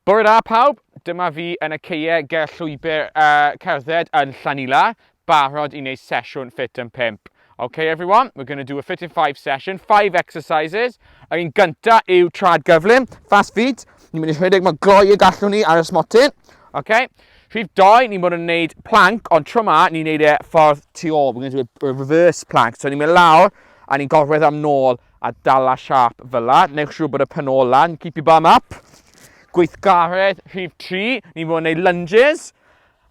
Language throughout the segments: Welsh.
Bore da pawb, dyma fi yn y caeau ger llwybr cerdded yn Llanila, barod I wneud sesiwn Ffit yn 5. Okay everyone, we're going to do a Ffit in 5 session, 5 exercises. Yr un gynta yw trad gyflym, fast feet. Ni'n mynd I rhedeg mae gloi y gallwn ni ar y smotyn. Okay. Rhif 2, ni'n mynd yn wneud plank, ond tro ma, ni'n wneud e ffordd tu ôl. We're going to do a reverse plank. So ni'n mynd lawr, a ni'n gorwedd am nôl a dala siarp fel la. Newch siŵr bod y penol lan, keep your bum up. Gweithgaredd, rhif 3, ni'n mynd wneud lunges,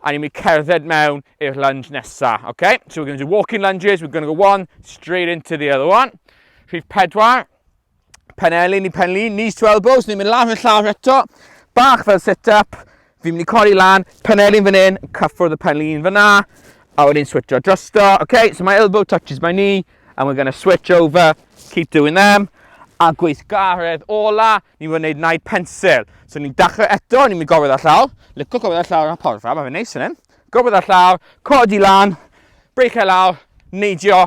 a ni'n mynd cerdded mewn i'r lunge nesa. Okay? So we're going to do walking lunges, we're going to go one, straight into the other one. Rhif 4, penelin I penlin, knees to elbows, ni'n mynd lawr i'r llawr eto, bach fel sit-up, fi'n mynd I codi lan, penelin fan hyn, cyffwrdd y penlin fan na, a wedyn switcho drosto. Okay, so my elbow touches my knee, and we're going to switch over, keep doing them. A gweithgaredd ola, ni'n mynd wneud naid pensil. So ni'n dechrau eto, ni'n mynd gorwedd ar llawr. Lico gorwedd ar llawr yn porfa, mae fe'n neis yn hyn. Gorwedd ar llawr, codi lan, break e lawr, neidio,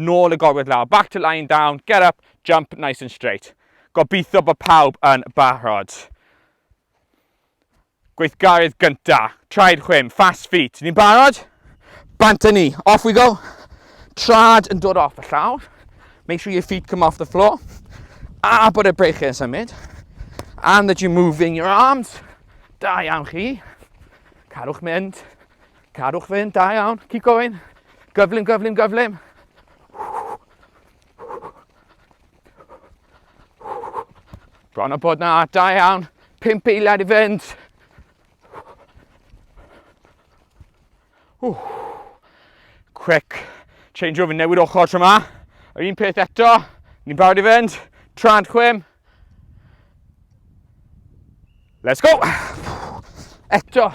nôl y gorwedd lawr. Back to lying down, get up, jump nice and straight. Gobeithio bod pawb yn barod. Gweithgaredd gynta, traed chwym, fast feet. Ni'n barod? Bant ni, off we go. Trad yn dod off y llawr. Make sure your feet come off the floor. A bod y breichau yn symud. And that you're moving your arms. Da iawn chi. Cadwch mynd. Cadwch fynd, da iawn. Keep going. Gyflym, gyflym, gyflym. Bron o bod na, da iawn. 5 eiliad I fynd. Quick. Change over, newid ochr tro ma. Yr un peth eto. Ni'n barod I fynd. Trad chwym. Let's go. Eto,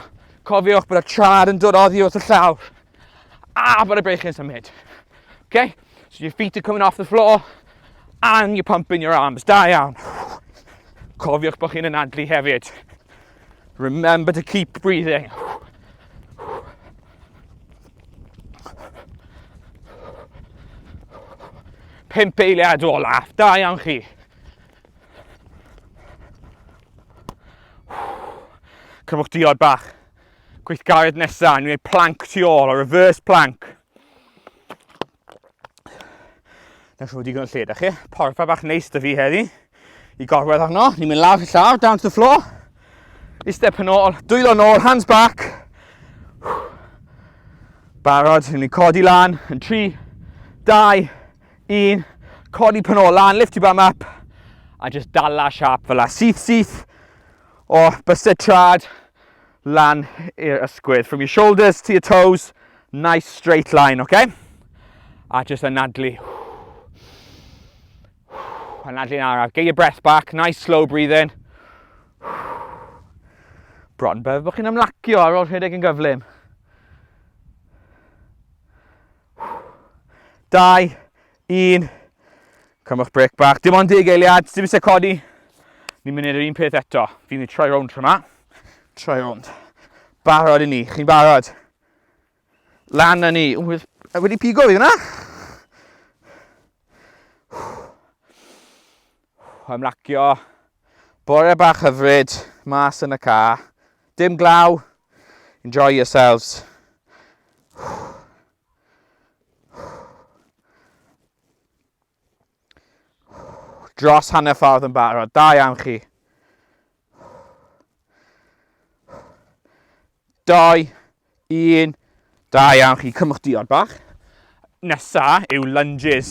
cofiwch bod y trad yn dod oddi wrth y llawr. A bod y breichau'n symud. Okay? So your feet are coming off the floor and you're pumping your arms. Da iawn. Cofiwch bod chi'n anadlu hefyd. Remember to keep breathing. Pump eiliad olaf, da iawn chi. Cymwch diod bach. Gweithgaredd nesa, ni'n gwneud plank tu ôl, a reverse plank. Nawr siŵr digon o lled, chi. Porfa bach neis da fi heddi. I gorwedd arno, ni'n mynd lawr y llawr, down to the floor. Istep yn ôl, dwylo nôl, hands back. Barod, ni'n codi lan, yn 3, 2, 1, codi penol lan, lift your bum up, a just dala siarp fel la. Syth, syth, o bystyd trad, lan i'r ysgwydd. From your shoulders to your toes, nice straight line, okay? A just anadlu. Anadlu'n araf. Get your breath back, nice slow breathing. Bron beth bod chi'n ymlacio ar ôl rhedeg yn gyflym. 2, 1, cymwch brec bach. Dim ond 10 eiliad, dim eisiau codi. Ni'n mynd i'r un peth eto. Fi'n mynd troi rownd tro ma. Troi rownd. Barod I ni. Chi'n barod? Lan â ni. Wedi pigo fi hwnna? Ymlacio. Bore bach hyfryd. Mas yn y car. Dim glaw. Enjoy yourselves. Dros hanner ffordd yn barod. Da iawn chi. 2, 1, da iawn chi. Cymwch diod bach. Nesa yw lunges.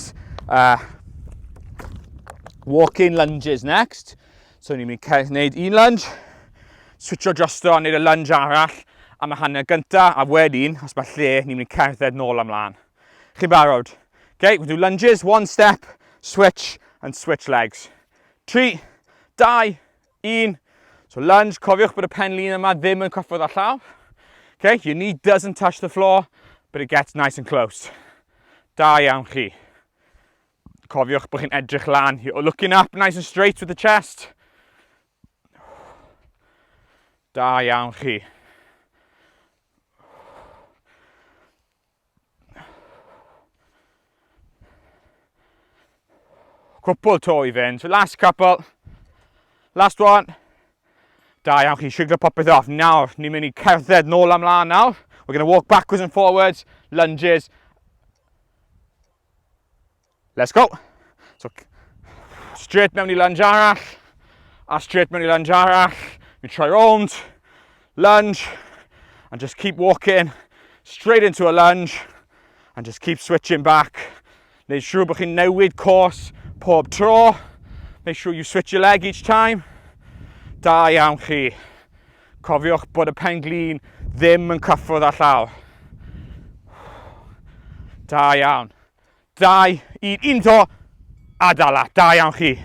Walking lunges next. So ni'n mynd wneud un lunge. Switcho drosto a wneud y lunge arall am y hanner gynta. A wedyn, os mae lle, ni'n mynd cerdded nôl amlaen. Chi'n barod? Okay, we'll do lunges, one step, switch, and switch legs. 3, 2, 1. So lunge, cofiwch bod y penlin yma ddim yn cyffwrdd â llaw. Okay, your knee doesn't touch the floor, but it gets nice and close. Da iawn chi. Cofiwch bod chi'n edrych lan. You're looking up nice and straight with the chest. Da iawn chi. Cwpl to I fynd. So last couple. Last one. Da iawn chi, siglo popeth off. Nawr, ni'n mynd i cerdded nôl ymlaen nawr. We're going to walk backwards and forwards, lunges. Let's go. So, straight mewn I lunge arall, a straight mewn I lunge arall. You try round, lunge, and just keep walking straight into a lunge, and just keep switching back. Make sure bod chi'n newid course pob tro. Make sure you switch your leg each time. Da iawn chi. Cofiwch bod y pen-glin ddim yn cyffwrdd â llaw. Da iawn. 2, 1 to, a dala. Da iawn chi.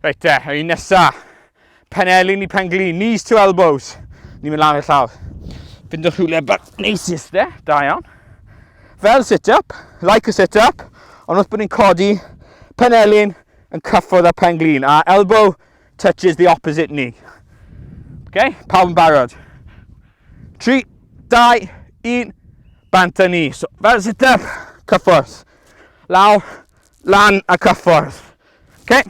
Reit te, yr un nesa. Penelin I pen-glin, knees to elbows. Ni'n mynd lan i'r llaw. Findwch rhywle bach neis iste, da iawn. Fel sit-up, like a sit-up, ond wrth bod ni'n codi, penelin yn cyffwrdd â pen-glin, a elbow touches the opposite knee. Okay, pawb yn barod. 3, 2, 1, bant a ni. So, fel sit-up, cyffwrdd. Lawr, lan a cyffwrdd. Okay,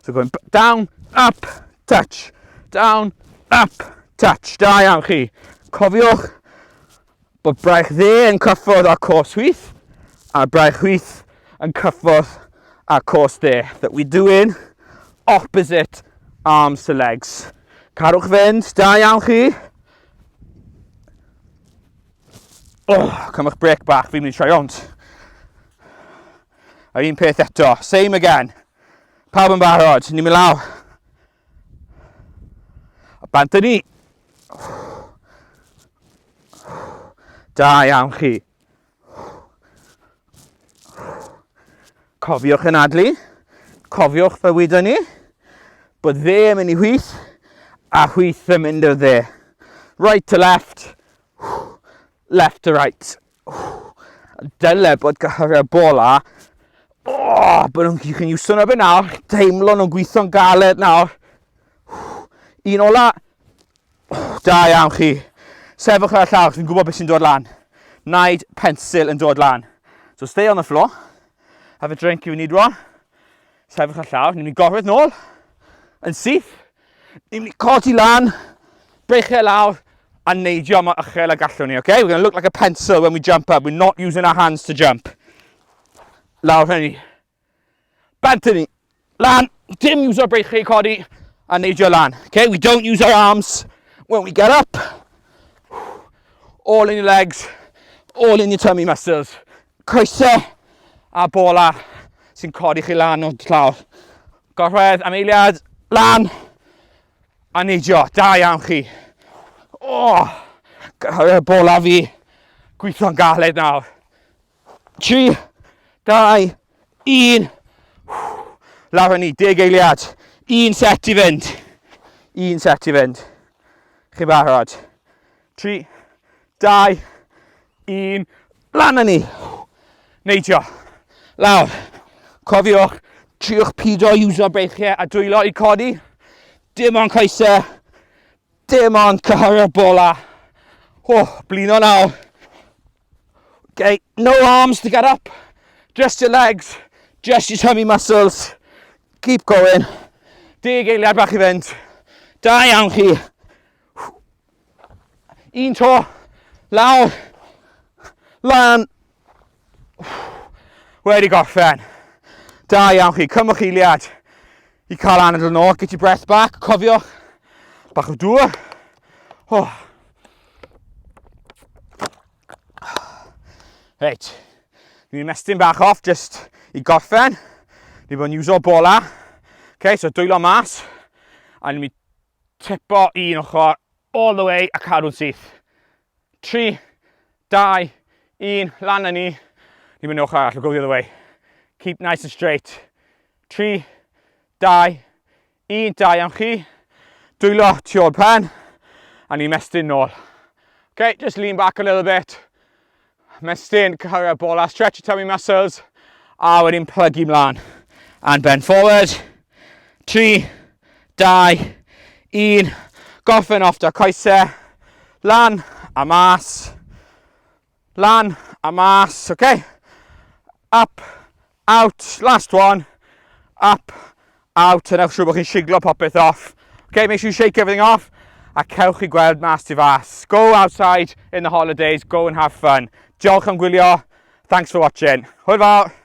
so going down, up, touch. Down, up, touch. Da iawn chi. Cofiwch bod braich dde yn cyffwrdd â cors chwith, a braich chwith yn cyffwrdd â cors dde. That we're doing opposite arms to legs. Carwch fynd, da iawn chi. Cymwch brec bach, fi'n mynd I try ond. A un peth eto, same again. Pawb yn barod, ni'n mynd law. A bant a ni. Da iawn chi. Cofiwch yn adlu. Cofiwch fel wedon ni. Bod dde yn mynd I chwith, a chwith yn mynd o dde. Right to left. Left to right. Dyle bod gyhyrio'r bol a. Bod nhw'n chi'n iwso nhw beth nawr. Teimlo nhw'n gweithio'n galed nawr. Un ola. Da iawn chi. Sefwch ar y llawr, fi'n gwybod beth sy'n dod lan. Naid pensil yn dod lan. So stay on the floor. Have a drink if you need one. Sefwch ar y llawr, ni'n mynd I gorwedd nôl. Yn syth. Ni'n mynd I codi lan. Breichau lawr. A neidio am ychel a gallwn ni, okay? We're going to look like a pencil when we jump up. We're not using our hands to jump. Lawr hynny. Bant hynny. Lan. Dim use our breichau I codi. A neidio lan. Okay? We don't use our arms when we get up. All in your legs. All in your tummy muscles. Coesau a bola sy'n codi chi lan o'r llawr. Gorwedd am eiliad. Lan. A neidio. Da iawn chi. Gyhyrio'r bola fi. Gweithio'n galed nawr. 3, 2, 1. Lawr hynny, 10 eiliad. 1 set I fynd. 1 set I fynd. Chi barod. 3, 2, 1. Lan hynny. Neidio. Lawr. Cofiwch, triwch pido iwso breichiau a dwylo I codi. Dim ond coesau. Dim ond cyhyrio'r bola. Blino nawr. Okay, no arms to get up. Just your legs. Just your tummy muscles. Keep going. 10 eiliad bach I fynd. Da iawn chi. Un to. Lawr. Lan. Wedi gorffen. Da iawn chi. Cymwch eiliad I cael anadl nôl. Get your breath back. Cofiwch. Bach o dŵr. Reit. Ni'n mestyn bach off just I gorffen. Ni'n bod yn iwso bola. Okay, so dwylo mas. A ni'n mynd tipo un ochr all the way a cadw'n syth. 3, 2, 1. Lan â ni. Ni'n mynd ochr arall. We'll go the other way. Keep nice and straight. 3, 2, 1. Da iawn chi. Dwylo tu o'r pen, a ni'n mestyn nôl. Okay, just lean back a little bit. Mestyn, cyhyrio'r bola, stretch your tummy muscles, a wedyn plygu mlaen. And bend forward. 3, 2, 1. Gorffen off da coesau. Lan a mas. Lan a mas, okay? Up, out, last one. Up, out, a newch siŵr bod chi'n siglo popeth off. Okay, make sure you shake everything off. A cewch I gweld mas tu fas. Go outside in the holidays, go and have fun. Diolch am gwylio. Thanks for watching. Hwyl fawr.